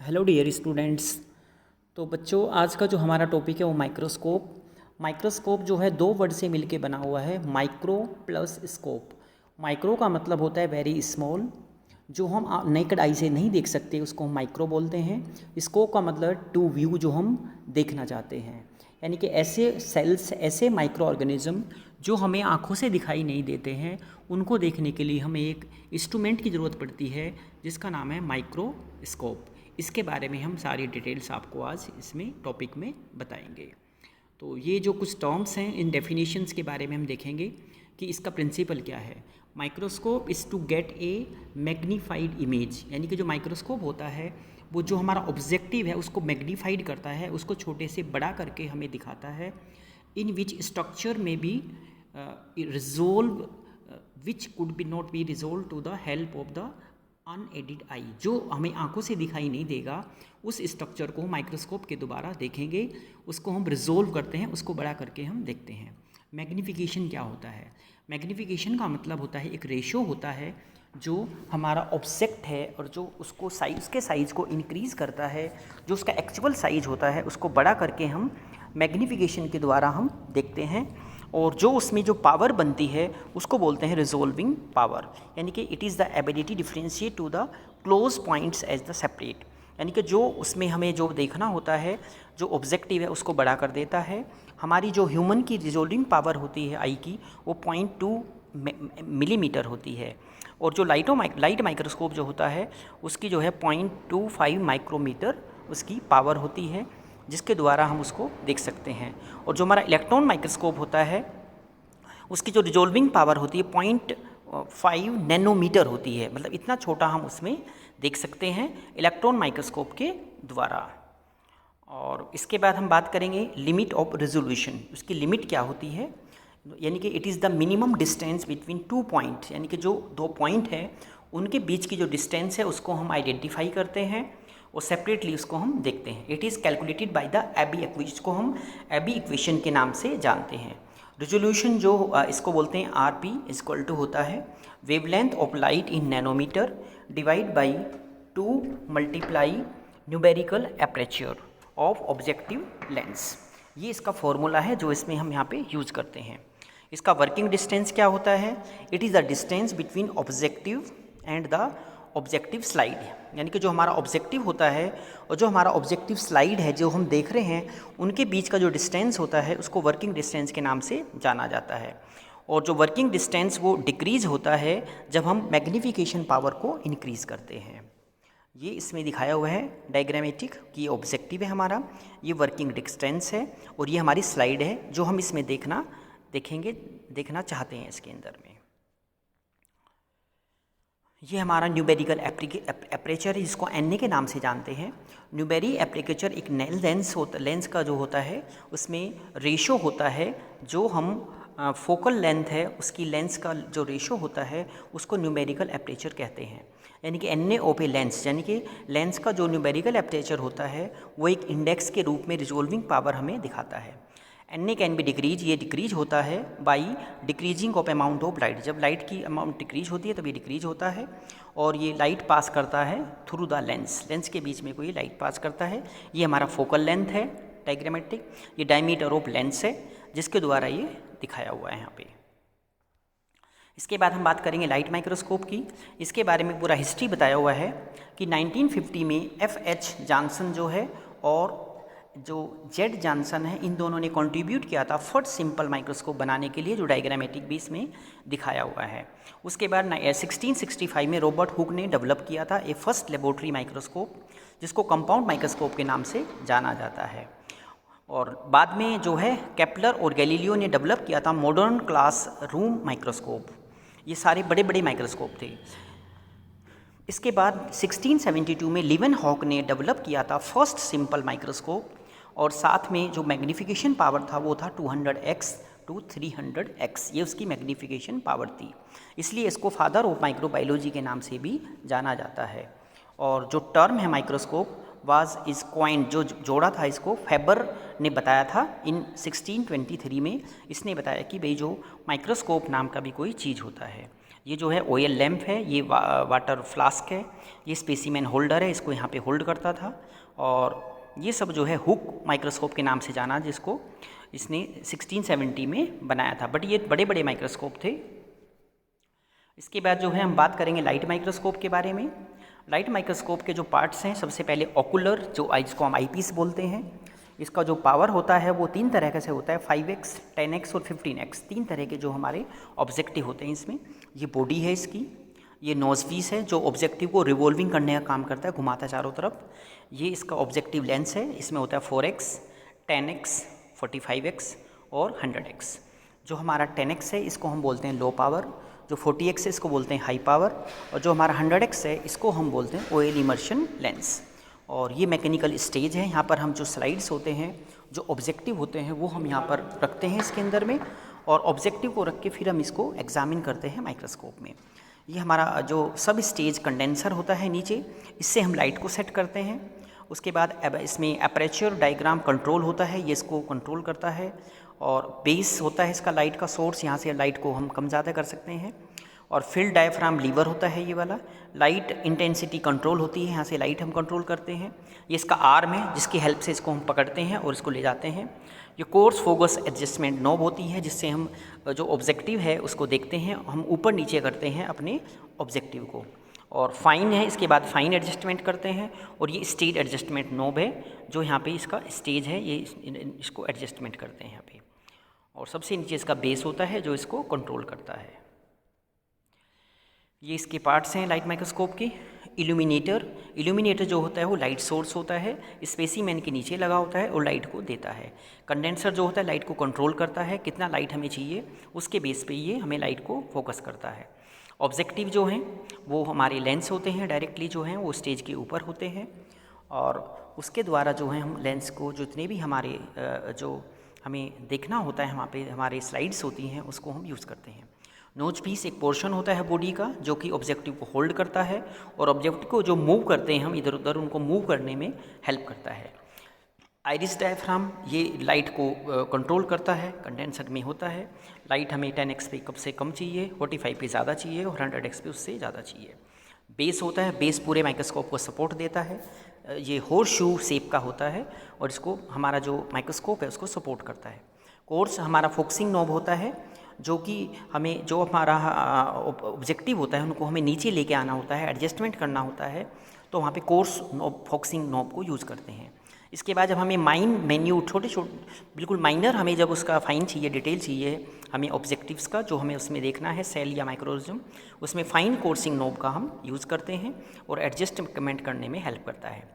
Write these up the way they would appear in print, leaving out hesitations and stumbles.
Hello dear students. तो बच्चों, आज का जो हमारा टॉपिक है वो माइक्रोस्कोप जो है दो वर्ड से मिलके बना हुआ है, माइक्रो प्लस स्कोप। माइक्रो का मतलब होता है वेरी स्मॉल, जो हम नेकेड आई से नहीं देख सकते उसको हम माइक्रो बोलते हैं। स्कोप का मतलब टू व्यू, जो हम देखना चाहते हैं, यानी कि ऐसे सेल्स, ऐसे माइक्रो ऑर्गेनिज्म जो हमें आँखों से दिखाई नहीं देते हैं, उनको देखने के लिए हमें एक इंस्ट्रूमेंट की ज़रूरत पड़ती है जिसका नाम है माइक्रोस्कोप। इसके बारे में हम सारी डिटेल्स आपको आज इसमें टॉपिक में बताएंगे। तो ये जो कुछ टर्म्स हैं, इन डेफिनेशंस के बारे में हम देखेंगे कि इसका प्रिंसिपल क्या है। Microscope is to get a magnified image, यानी कि जो माइक्रोस्कोप होता है वो जो हमारा ऑब्जेक्टिव है उसको मैग्नीफाइड करता है, उसको छोटे से बड़ा करके हमें दिखाता है। इन विच स्ट्रक्चर में be resolve which could be not be resolve to the help of the unaided eye. जो हमें आंखों से दिखाई नहीं देगा उस स्ट्रक्चर को माइक्रोस्कोप के द्वारा देखेंगे, उसको हम रिजोल्व करते हैं, उसको बड़ा करके हम देखते हैं। मैग्नीफिकेशन क्या होता है? मैग्नीफिकेशन का मतलब होता है एक रेशो होता है जो हमारा ऑब्जेक्ट है और जो उसको साइज के साइज़ को इंक्रीज़ करता है, जो उसका एक्चुअल साइज होता है उसको बड़ा करके हम मैग्नीफिकेशन के द्वारा हम देखते हैं। और जो उसमें जो पावर बनती है उसको बोलते हैं रिजोल्विंग पावर, यानी कि it is the ability differentiate to the close points as the separate, यानी कि जो उसमें हमें जो देखना होता है, जो ऑब्जेक्टिव है उसको बड़ा कर देता है। हमारी जो ह्यूमन की रिजोल्विंग पावर होती है आई की, वो 0.2 मिलीमीटर होती है, और जो लाइट माइक्रोस्कोप जो होता है उसकी जो है 0.25 माइक्रोमीटर उसकी पावर होती है, जिसके द्वारा हम उसको देख सकते हैं। और जो हमारा इलेक्ट्रॉन माइक्रोस्कोप होता है उसकी जो रिजोल्विंग पावर होती है 0.5 नैनोमीटर होती है, मतलब इतना छोटा हम उसमें देख सकते हैं इलेक्ट्रॉन माइक्रोस्कोप के द्वारा। और इसके बाद हम बात करेंगे लिमिट ऑफ रेजोल्यूशन। उसकी लिमिट क्या होती है? यानी कि it is the minimum distance between 2 point, यानी कि जो 2 पॉइंट है उनके बीच की जो डिस्टेंस है उसको हम आइडेंटिफाई करते हैं और सेपरेटली उसको हम देखते हैं। It is calculated by the Abbe equation, जिसको हम एबी इक्वेशन के नाम से जानते हैं। रेजोल्यूशन जो इसको बोलते हैं आरपी इक्वल टू होता है wavelength of light in nanometer divide by 2 multiply numerical aperture of objective lens. ये इसका फॉर्मूला है जो इसमें हम यहाँ पे यूज करते हैं। इसका वर्किंग डिस्टेंस क्या होता है? It is the distance between objective and the objective slide, यानी कि जो हमारा ऑब्जेक्टिव होता है और जो हमारा ऑब्जेक्टिव स्लाइड है जो हम देख रहे हैं, उनके बीच का जो डिस्टेंस होता है उसको वर्किंग डिस्टेंस के नाम से जाना जाता है। और जो वर्किंग डिस्टेंस वो डिक्रीज़ होता है जब हम मैग्नीफिकेशन पावर को इंक्रीज़ करते हैं। ये इसमें दिखाया हुआ है डायग्रामेटिक कि ये ऑब्जेक्टिव है हमारा, ये वर्किंग डिस्टेंस है और ये हमारी स्लाइड है जो हम इसमें देखना चाहते हैं इसके अंदर में। ये हमारा न्यूमेरिकल एपरेचर है जिसको एन के नाम से जानते हैं। न्यूमेरी एपरेचर एक लेंस का जो होता है उसमें रेशो होता है, जो हम फोकल लेंथ है उसकी लेंस का जो रेशो होता है उसको न्यूमेरिकल एपरेचर कहते हैं। यानी कि एन ऑफ ए लेंस, यानी कि लेंस का जो न्यूमेरिकल एपरेचर होता है वो एक इंडेक्स के रूप में रिजोल्विंग पावर हमें दिखाता है। एन कैन बी डिक्रीज, ये डिक्रीज होता है by decreasing of amount of light. जब लाइट की अमाउंट डिक्रीज होती है तब ये डिक्रीज होता है, और ये लाइट पास करता है थ्रू द लेंस के बीच में कोई लाइट पास करता है। ये हमारा फोकल लेंथ है डायग्रामेटिक, ये डायमीटर ऑफ लेंस है जिसके द्वारा ये दिखाया हुआ है यहाँ पे। इसके बाद हम बात करेंगे लाइट माइक्रोस्कोप की। इसके बारे में पूरा हिस्ट्री बताया हुआ है कि 1950 में F.H. जॉनसन जो है और जो जेड जॉनसन है, इन दोनों ने कंट्रीब्यूट किया था फर्स्ट सिंपल माइक्रोस्कोप बनाने के लिए, जो डायग्रामेटिक भी इसमें दिखाया हुआ है। उसके बाद 1665 में रॉबर्ट हुक ने डेवलप किया था ए फर्स्ट लेबोरेटरी माइक्रोस्कोप, जिसको कंपाउंड माइक्रोस्कोप के नाम से जाना जाता है। और बाद में जो है केपलर और गैलीलियो ने डेवलप किया था मॉडर्न क्लास रूम माइक्रोस्कोप। ये सारे बड़े बड़े माइक्रोस्कोप थे। इसके बाद 1672 में लीवेनहॉक ने डेवलप किया था फर्स्ट सिंपल माइक्रोस्कोप, और साथ में जो मैग्नीफिकेशन पावर था वो था 200x to 300x, ये उसकी मैग्नीफिकेशन पावर थी। इसलिए इसको फादर ऑफ माइक्रोबायोलॉजी के नाम से भी जाना जाता है। और जो टर्म है माइक्रोस्कोप वाज इज कॉइंड, जो जोड़ा था इसको फेबर ने बताया था इन 1623 में। इसने बताया कि भाई जो माइक्रोस्कोप नाम का भी कोई चीज़ होता है। ये जो है ऑयल लैम्प है, ये वाटर फ्लास्क है, ये स्पेसिमेन होल्डर है, इसको यहाँ पे होल्ड करता था। और ये सब जो है हुक माइक्रोस्कोप के नाम से जाना, जिसको इसने 1670 में बनाया था। बट ये बड़े बड़े माइक्रोस्कोप थे। इसके बाद जो है हम बात करेंगे लाइट माइक्रोस्कोप के बारे में। लाइट माइक्रोस्कोप के जो पार्ट्स हैं, सबसे पहले ओकुलर, जो जिसको हम आईपीस बोलते हैं। इसका जो पावर होता है वो 3 तरह से होता है, 5x, 10x और 15x। 3 तरह के जो हमारे ऑब्जेक्टिव होते हैं इसमें। ये बॉडी है इसकी, ये नोज पीस है जो ऑब्जेक्टिव को रिवॉल्विंग करने का काम करता है, घुमाता है चारों तरफ। ये इसका ऑब्जेक्टिव लेंस है, इसमें होता है 4x, 10x, 45x और 100x। जो हमारा 10x है इसको हम बोलते हैं लो पावर, जो 40x है इसको बोलते हैं हाई पावर, और जो हमारा 100x है इसको हम बोलते हैं ऑयल इमर्शन लेंस। और ये मैकेनिकल स्टेज है, यहाँ पर हम जो स्लाइड्स होते हैं, जो ऑब्जेक्टिव होते हैं, वो हम यहाँ पर रखते हैं इसके अंदर में, और ऑब्जेक्टिव को रख के फिर हम इसको एग्जामिन करते हैं माइक्रोस्कोप में। ये हमारा जो सब स्टेज कंडेंसर होता है नीचे, इससे हम लाइट को सेट करते हैं। उसके बाद अब इसमें एपरेचर डायग्राम कंट्रोल होता है, ये इसको कंट्रोल करता है। और बेस होता है इसका लाइट का सोर्स, यहाँ से लाइट को हम कम ज़्यादा कर सकते हैं। और फील्ड डायफ्राम लीवर होता है ये वाला। लाइट इंटेंसिटी कंट्रोल होती है, यहाँ से लाइट हम कंट्रोल करते हैं। ये इसका आर्म है जिसकी हेल्प से इसको हम पकड़ते हैं और इसको ले जाते हैं। ये कोर्स फोकस एडजस्टमेंट नॉब होती है, जिससे हम जो ऑब्जेक्टिव है उसको देखते हैं, हम ऊपर नीचे करते हैं अपने ऑब्जेक्टिव को। और फाइन है, इसके बाद फाइन एडजस्टमेंट करते हैं। और ये स्टेज एडजस्टमेंट नॉब है, जो यहाँ पे इसका स्टेज है, ये इसको एडजस्टमेंट करते हैं यहाँ पे। और सबसे नीचे इसका बेस होता है जो इसको कंट्रोल करता है। ये इसके पार्ट्स हैं लाइट माइक्रोस्कोप के। इल्यूमिनेटर जो होता है वो लाइट सोर्स होता है, स्पेसिमेन के नीचे लगा होता है और लाइट को देता है। कंडेंसर जो होता है लाइट को कंट्रोल करता है, कितना लाइट हमें चाहिए उसके बेस पे ये हमें लाइट को फोकस करता है। ऑब्जेक्टिव जो हैं वो हमारे लेंस होते हैं, डायरेक्टली जो हैं वो स्टेज के ऊपर होते हैं। और उसके द्वारा जो है हम लेंस को, जितने भी हमारे जो हमें देखना होता है वहाँ पे हमारे स्लाइड्स होती हैं, उसको हम यूज़ करते हैं। नोज पीस एक पोर्शन होता है बॉडी का जो कि ऑब्जेक्टिव को होल्ड करता है, और ऑब्जेक्टिव को जो मूव करते हैं हम इधर उधर, उनको मूव करने में हेल्प करता है। आइरिस डायफ्राम ये लाइट को कंट्रोल करता है, कंडेंसर में होता है। लाइट हमें 10x पे कम से कम चाहिए, 45 पे ज़्यादा चाहिए और 100x पे उससे ज़्यादा चाहिए। बेस होता है, बेस पूरे माइक्रोस्कोप को सपोर्ट देता है। ये हॉर्स शू शेप का होता है और इसको हमारा जो माइक्रोस्कोप है उसको सपोर्ट करता है। कोर्स हमारा फोकसिंग नॉब होता है, जो कि हमें जो हमारा ऑब्जेक्टिव होता है उनको हमें नीचे लेके आना होता है, एडजस्टमेंट करना होता है, तो वहाँ पे कोर्स नॉब, फोकसिंग नॉब को यूज़ करते हैं। इसके बाद जब हमें मेन्यू छोटे बिल्कुल माइनर, हमें जब उसका फाइन चाहिए, डिटेल चाहिए हमें ऑब्जेक्टिव्स का, जो हमें उसमें देखना है सेल या माइक्रोरिज्म, उसमें फाइन कोर्सिंग नॉब का हम यूज़ करते हैं और एडजस्टमेंट करने में हेल्प करता है।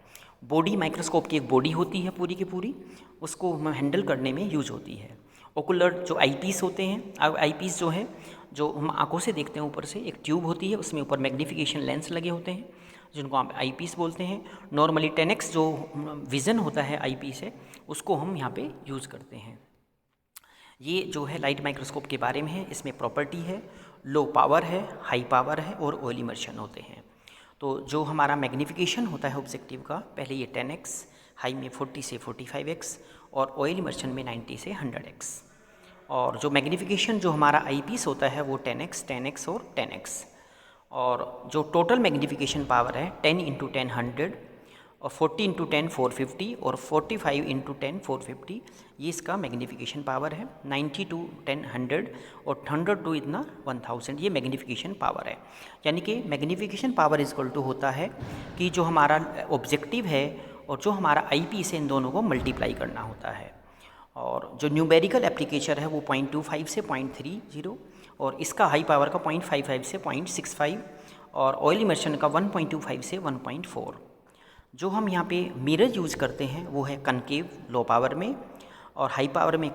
बॉडी माइक्रोस्कोप की एक बॉडी होती है पूरी की पूरी, उसको हम हैंडल करने में यूज होती है। ओकुलर जो आईपीस होते हैं, अब आईपीस जो है जो हम आंखों से देखते हैं, ऊपर से एक ट्यूब होती है, उसमें ऊपर मैग्नीफिकेशन लेंस लगे होते हैं जिनको आप आईपीस बोलते हैं। नॉर्मली 10x जो विज़न होता है आईपीस है, उसको हम यहाँ पे यूज़ करते हैं। ये जो है लाइट माइक्रोस्कोप के बारे में है। इसमें प्रॉपर्टी है, लो पावर है, हाई पावर है और ऑयल इमर्शन होते हैं। तो जो हमारा मैग्नीफिकेशन होता है ऑब्जेक्टिव का, पहले ये 10x, हाई में 40 से 45x और ऑयल इमर्शन में 90 से 100x। और जो मैग्नीफिकेशन जो हमारा आईपीस होता है वो 10x, 10x और 10x। और जो टोटल मैग्नीफिकेशन पावर है 10 × 10 100 और 40 × 10 450 और 45 × 10 450, ये इसका मैग्नीफिकेशन पावर है। 90 × 10 100 और 100 टू इतना 1000, ये मैग्नीफिकेशन पावर है। यानी कि मैग्नीफिकेशन पावर इक्वल टू होता है कि जो हमारा ऑब्जेक्टिव है और जो हमारा आईपीस है, इन दोनों को मल्टीप्लाई करना होता है। और जो न्यूमेरिकल एप्लीकेशन है वो 0.25 से 0.30 और इसका हाई पावर का 0.55 से 0.65 और ऑयल इमर्शन का 1.25 से 1.4। जो हम यहाँ पे मिरर यूज़ करते हैं वो है कनकेव लो पावर में, और हाई पावर में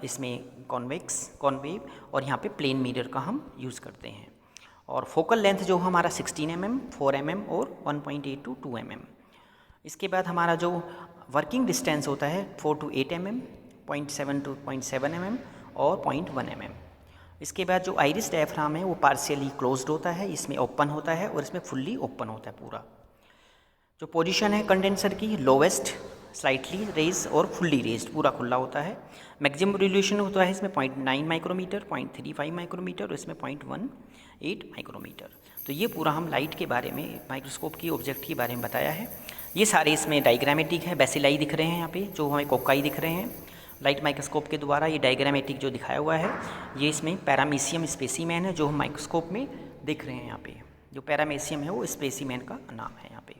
इसमें कॉन्वेव, और यहाँ पे प्लेन मिरर का हम यूज़ करते हैं। और फोकल लेंथ जो हमारा 16 mm, 4 mm और 1.8 to 2 mm। इसके बाद हमारा जो वर्किंग डिस्टेंस होता है 4 to 8 mm, 0.7 to 0.7 mm और 0.1 mm। इसके बाद जो आइरिस डायफ्राम है वो पार्शियली क्लोज्ड होता है, इसमें ओपन होता है और इसमें फुल्ली ओपन होता है पूरा। जो पोजीशन है कंडेंसर की, लोवेस्ट, स्लाइटली रेज और फुल्ली रेज्ड, पूरा खुला होता है। मैक्सिमम रिजोल्यूशन होता है इसमें 0.9 माइक्रोमीटर, 0.35 माइक्रोमीटर और इसमें 0.18 माइक्रोमीटर। तो ये पूरा हम लाइट के बारे में, माइक्रोस्कोप की ऑब्जेक्ट के बारे में बताया है। ये सारे इसमें डायग्रामेटिक है, बेसिलाई दिख रहे हैं यहाँ पे, जो हमें कोकाई दिख रहे हैं लाइट माइक्रोस्कोप के द्वारा। ये डायग्रामेटिक जो दिखाया हुआ है, ये इसमें पैरामीशियम स्पेसीमैन है जो हम माइक्रोस्कोप में देख रहे हैं यहाँ पे। जो पैरामीशियम है वो स्पेसीमैन का नाम है यहाँ पे।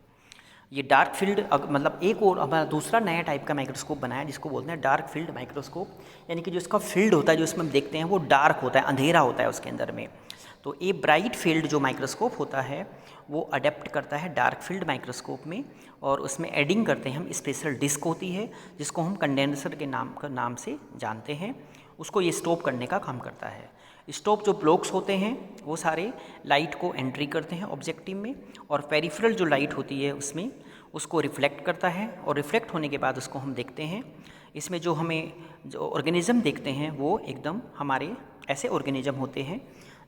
ये डार्क फील्ड, मतलब एक और हमारा दूसरा नया टाइप का माइक्रोस्कोप बनाया जिसको बोलते हैं डार्क फील्ड माइक्रोस्कोप, यानी कि जो इसका फील्ड होता है जो इसमें हम देखते हैं वो डार्क होता है, अंधेरा होता है उसके अंदर में। तो ये ब्राइट फील्ड जो माइक्रोस्कोप होता है वो अडेप्ट करता है डार्क फील्ड माइक्रोस्कोप में, और उसमें एडिंग करते हैं हम स्पेशल डिस्क होती है जिसको हम कंडेंसर के नाम से जानते हैं। उसको ये स्टॉप करने का काम करता है। स्टॉप जो ब्लॉक्स होते हैं वो सारे लाइट को एंट्री करते हैं ऑब्जेक्टिव में, और पेरिफेरल जो लाइट होती है उसमें उसको रिफ्लेक्ट करता है, और रिफ्लेक्ट होने के बाद उसको हम देखते हैं। इसमें जो हमें जो ऑर्गेनिज्म देखते हैं वो एकदम हमारे ऐसे ऑर्गेनिज्म होते हैं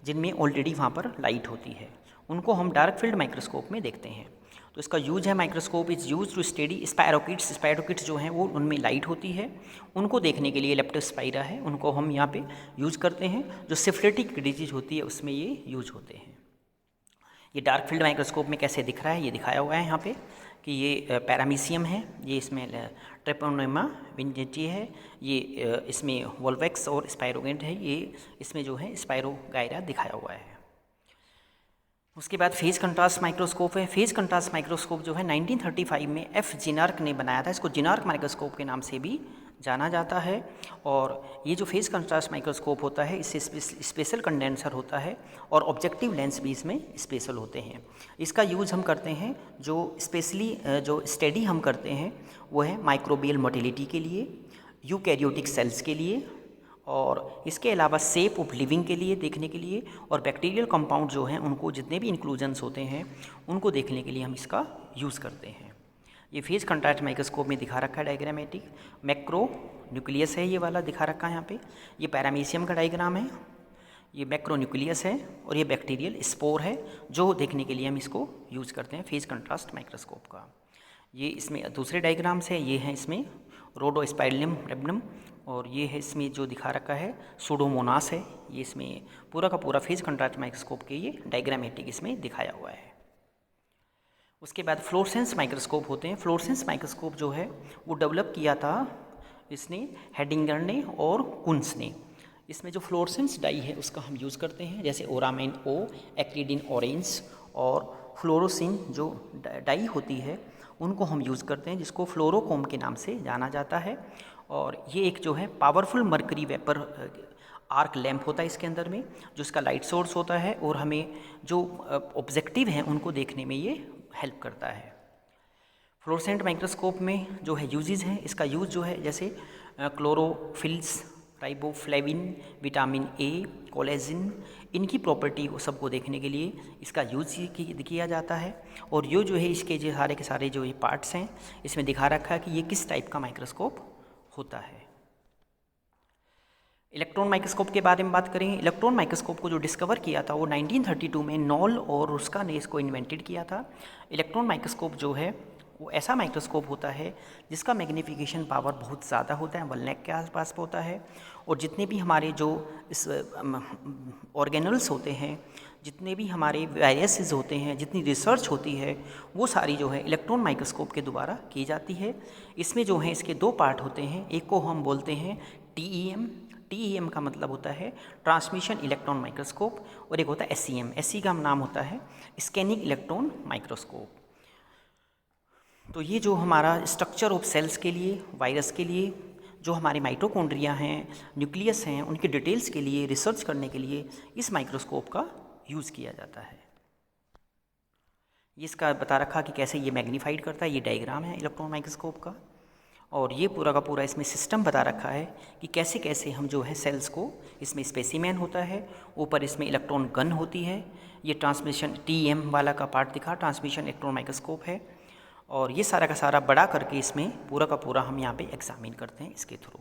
जिनमें ऑलरेडी वहाँ पर लाइट होती है, उनको हम डार्क फील्ड माइक्रोस्कोप में देखते हैं। तो इसका यूज है, microscope is use to study spirochetes. Spirochetes जो हैं वो उनमें लाइट होती है, उनको देखने के लिए लेप्टोस्पाइरा है, उनको हम यहाँ पे यूज करते हैं। जो सिफिलिटिक डिजीज होती है उसमें ये यूज होते हैं। ये डार्क फील्ड माइक्रोस्कोप में कैसे दिख रहा है ये दिखाया हुआ है यहाँ पे कि ये पैरामीशियम है, ये इसमें ट्रेपोनेमा विंजेटी है, ये इसमें वोल्वेक्स और स्पायरोगेंट है, ये इसमें जो है स्पायरोगायरा दिखाया हुआ है। उसके बाद फेज कंट्रास्ट माइक्रोस्कोप है। फेज कंट्रास्ट माइक्रोस्कोप जो है 1935 में एफ जिनार्क ने बनाया था। इसको जिनार्क माइक्रोस्कोप के नाम से भी जाना जाता है। और ये जो फेज कंट्रास्ट माइक्रोस्कोप होता है इससे स्पेशल कंडेंसर होता है, और ऑब्जेक्टिव लेंस भी इसमें स्पेशल होते हैं। इसका यूज़ हम करते हैं, जो स्पेशली जो स्टडी हम करते हैं वो है माइक्रोबियल मोटिलिटी के लिए, यूकैरियोटिक सेल्स के लिए, और इसके अलावा शेप ऑफ लिविंग के लिए देखने के लिए, और बैक्टीरियल कंपाउंड जो हैं उनको जितने भी इंक्लूजन्स होते हैं उनको देखने के लिए हम इसका यूज़ करते हैं। ये फेज कंट्रास्ट माइक्रोस्कोप में दिखा रखा है डायग्रामेटिक। मैक्रो न्यूक्लियस है ये वाला दिखा रखा है यहाँ पे। ये पैरामीशियम का डायग्राम है, ये मैक्रो न्यूक्लियस है, और ये बैक्टीरियल स्पोर है जो देखने के लिए हम इसको यूज़ करते हैं फेज कंट्रास्ट माइक्रोस्कोप का। ये इसमें दूसरे डायग्राम्स है, ये हैं इसमें रोडोस्पाइरलियम रेबनम, और ये है इसमें जो दिखा रखा है सूडोमोनास है। ये इसमें पूरा का पूरा फेज कंट्रास्ट माइक्रोस्कोप के ये डायग्रामेटिक इसमें दिखाया हुआ है। उसके बाद फ्लोरेसेंस माइक्रोस्कोप होते हैं। फ्लोरेसेंस माइक्रोस्कोप जो है वो डेवलप किया था इसने हेडिंगर ने और कुन्स ने। इसमें जो फ्लोरेसेंस डाई है उसका हम यूज़ करते हैं, जैसे ओरामाइन ओ, एक्रिडिन ऑरेंज, और फ्लोरोसिन जो डाई होती है उनको हम यूज़ करते हैं, जिसको फ्लोरोकोम के नाम से जाना जाता है। और ये एक जो है powerful mercury vapour arc lamp होता है इसके अंदर में, जो इसका लाइट सोर्स होता है, और हमें जो ऑब्जेक्टिव हैं उनको देखने में ये हेल्प करता है। फ्लोरेसेंट माइक्रोस्कोप में जो है यूजेस हैं, इसका यूज़ जो है जैसे chlorophylls, riboflavin, vitamin A, collagen, इनकी प्रॉपर्टी सबको देखने के लिए इसका यूज किया जाता है। और ये जो है इसके जो सारे के सारे जो ये पार्ट्स हैं इसमें दिखा रखा है कि ये किस टाइप का माइक्रोस्कोप होता है। इलेक्ट्रॉन माइक्रोस्कोप के बारे में बात करें। इलेक्ट्रॉन माइक्रोस्कोप को जो डिस्कवर किया था वो 1932 में नॉल और रुस्का ने इसको इन्वेंटेड किया था। इलेक्ट्रॉन माइक्रोस्कोप जो है वो ऐसा माइक्रोस्कोप होता है जिसका मैग्नीफिकेशन पावर बहुत ज़्यादा होता है, 1 लाख के आसपास होता है, और जितने भी हमारे जो इस ऑर्गेनल्स होते हैं, जितने भी हमारे वायरसेस होते हैं, जितनी रिसर्च होती है वो सारी जो है इलेक्ट्रॉन माइक्रोस्कोप के द्वारा की जाती है। इसमें जो है इसके 2 पार्ट होते हैं, एक को हम बोलते हैं TEM का मतलब होता है ट्रांसमिशन इलेक्ट्रॉन माइक्रोस्कोप, और एक होता है SEM, SE का नाम होता है स्कैनिंग इलेक्ट्रॉन माइक्रोस्कोप। तो ये जो हमारा स्ट्रक्चर ऑफ सेल्स के लिए, वायरस के लिए, जो हमारे माइटोकॉन्ड्रिया हैं, न्यूक्लियस हैं, उनकी डिटेल्स के लिए रिसर्च करने के लिए इस माइक्रोस्कोप का यूज़ किया जाता है। इसका बता रखा कि कैसे ये मैग्नीफाइड करता है, ये डायग्राम है इलेक्ट्रॉन माइक्रोस्कोप का, और ये पूरा का पूरा इसमें सिस्टम बता रखा है कि कैसे कैसे हम जो है सेल्स को, इसमें स्पेसिमेन होता है, ऊपर इसमें इलेक्ट्रॉन गन होती है, ये ट्रांसमिशन TEM वाला का पार्ट दिखा, ट्रांसमिशन इलेक्ट्रॉन माइक्रोस्कोप है, और ये सारा का सारा बड़ा करके इसमें पूरा का पूरा हम यहाँ पे एग्जामिन करते हैं इसके थ्रू।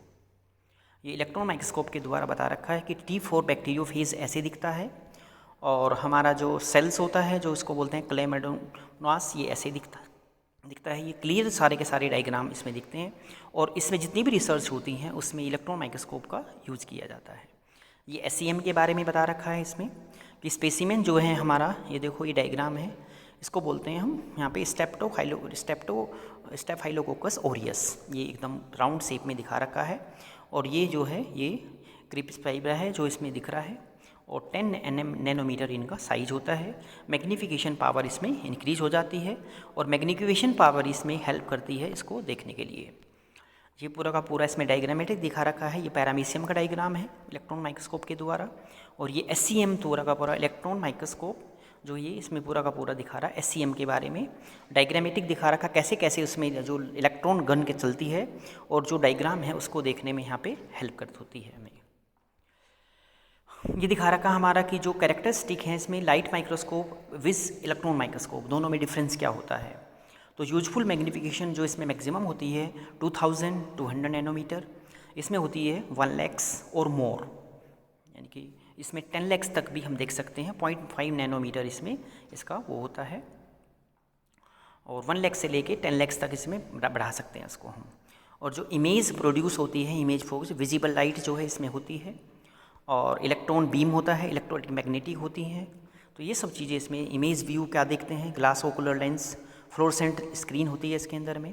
ये इलेक्ट्रॉन माइक्रोस्कोप के द्वारा बता रखा है कि T4 बैक्टीरियोफेज ऐसे दिखता है, और हमारा जो सेल्स होता है जो इसको बोलते हैं क्लेमेडोनास, ये ऐसे दिखता है। दिखता है। ये क्लियर सारे के सारे डायग्राम इसमें दिखते हैं और इसमें जितनी भी रिसर्च होती हैं उसमें इलेक्ट्रॉन माइक्रोस्कोप का यूज़ किया जाता है। ये SEM के बारे में बता रखा है इसमें कि स्पेसिमेन जो है हमारा, ये देखो ये डायग्राम है, इसको बोलते हैं हम यहाँ पे स्टेफाइलोकोकस ओरियस। ये एकदम राउंड शेप में दिखा रखा है और ये जो है ये क्रिप्स फाइब्रा है जो इसमें दिख रहा है और 10 नैनोमीटर इनका साइज होता है। मैग्नीफिकेशन पावर इसमें इंक्रीज हो जाती है और मैग्नीफिकेशन पावर इसमें हेल्प करती है इसको देखने के लिए। ये पूरा का पूरा इसमें डायग्रामेटिक दिखा रखा है। ये पैरामीशियम का डायग्राम है इलेक्ट्रॉन माइक्रोस्कोप के द्वारा और ये SEM पूरा का पूरा इलेक्ट्रॉन माइक्रोस्कोप जो ये इसमें पूरा का पूरा दिखा रहा है SEM के बारे में। डायग्रामेटिक दिखा रखा कैसे कैसे उसमें जो इलेक्ट्रॉन गन के चलती है और जो डायग्राम है उसको देखने में यहाँ पे हेल्प करती होती है हमें। ये दिखा रखा हमारा कि जो कैरेक्टरिस्टिक है इसमें light microscope with electron microscope दोनों में डिफरेंस क्या होता है। तो यूजफुल मैग्नीफिकेशन जो इसमें मैक्सिमम होती है 2200 नैनोमीटर, इसमें होती है 1 लाख और मोर, यानी कि इसमें 10 लाख तक भी हम देख सकते हैं। 0.5 नैनोमीटर इसमें इसका वो होता है और 1 लाख से लेके 10 लाख तक इसमें बढ़ा सकते हैं इसको हम। और जो इमेज प्रोड्यूस होती है, इमेज फोकस, विजिबल लाइट जो है इसमें होती है और इलेक्ट्रॉन बीम होता है, इलेक्ट्रोमैग्नेटिक होती हैं। तो ये सब चीज़ें इसमें इमेज व्यू क्या देखते हैं, glass ocular lens, fluorescent screen होती है इसके अंदर में।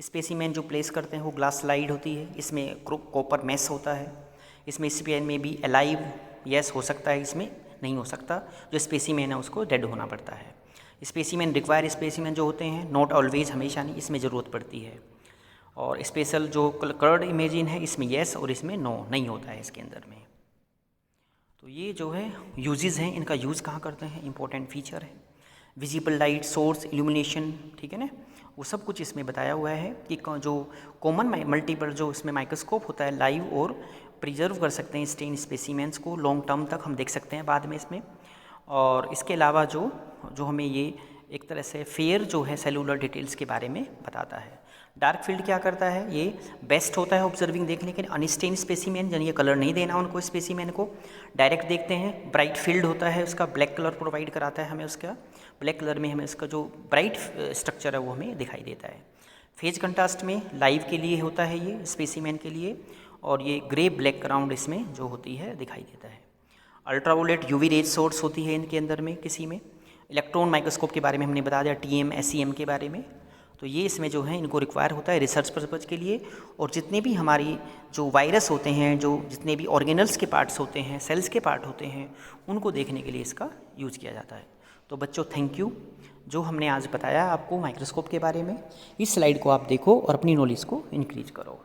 स्पेसिमेन जो प्लेस करते हैं वो ग्लास स्लाइड होती है, इसमें कॉपर मेश होता है। इसमें स्पेसिमेन में भी अलाइव यस हो सकता है, इसमें नहीं हो सकता। जो स्पेसिमेन है उसको डेड होना पड़ता है। स्पेसिमेन रिक्वायर स्पेसिमेन जो होते हैं नॉट ऑलवेज, हमेशा नहीं, इसमें ज़रूरत पड़ती है। और स्पेशल जो कर्ड इमेजिन है इसमें येस और इसमें नो नहीं होता है इसके अंदर में। तो ये जो है यूजेस हैं, इनका यूज़ कहाँ करते हैं, इंपॉर्टेंट फीचर है। विजिबल लाइट सोर्स, इल्यूमिनेशन, ठीक है ना, वो सब कुछ इसमें बताया हुआ है कि जो कॉमन मल्टीपल जो इसमें माइक्रोस्कोप होता है लाइव और प्रिजर्व कर सकते हैं स्टेन स्पेसिमेंट्स को, लॉन्ग टर्म तक हम देख सकते हैं बाद में इसमें। और इसके अलावा जो हमें ये एक तरह से फेयर जो है सेलुलर डिटेल्स के बारे में बताता है। डार्क फील्ड क्या करता है, ये बेस्ट होता है ऑब्जर्विंग देखने के लिए। अनस्टेन स्पेसिमेन यानी ये कलर नहीं देना उनको, स्पेसिमेन को डायरेक्ट देखते हैं। ब्राइट फील्ड होता है उसका, ब्लैक कलर प्रोवाइड कराता है हमें उसका, ब्लैक कलर में हमें उसका जो ब्राइट स्ट्रक्चर है वो हमें दिखाई देता है। फेज कंट्रास्ट में लाइव के लिए होता है ये स्पेसिमेन के लिए, और ये ग्रे ब्लैक ग्राउंड इसमें जो होती है दिखाई देता है। अल्ट्रावोलेट यूवी रेज सोर्स होती है इनके अंदर में किसी में। इलेक्ट्रॉन माइक्रोस्कोप के बारे में हमने बता दिया, TM SEM के बारे में। तो ये इसमें जो है इनको रिक्वायर होता है रिसर्च पर्पज़ के लिए। और जितने भी हमारी जो वायरस होते हैं, जो जितने भी ऑर्गेनल्स के पार्ट्स होते हैं, सेल्स के पार्ट होते हैं, उनको देखने के लिए इसका यूज़ किया जाता है। तो बच्चों थैंक यू, जो हमने आज बताया आपको माइक्रोस्कोप के बारे में। इस स्लाइड को आप देखो और अपनी नॉलेज को इंक्रीज करो।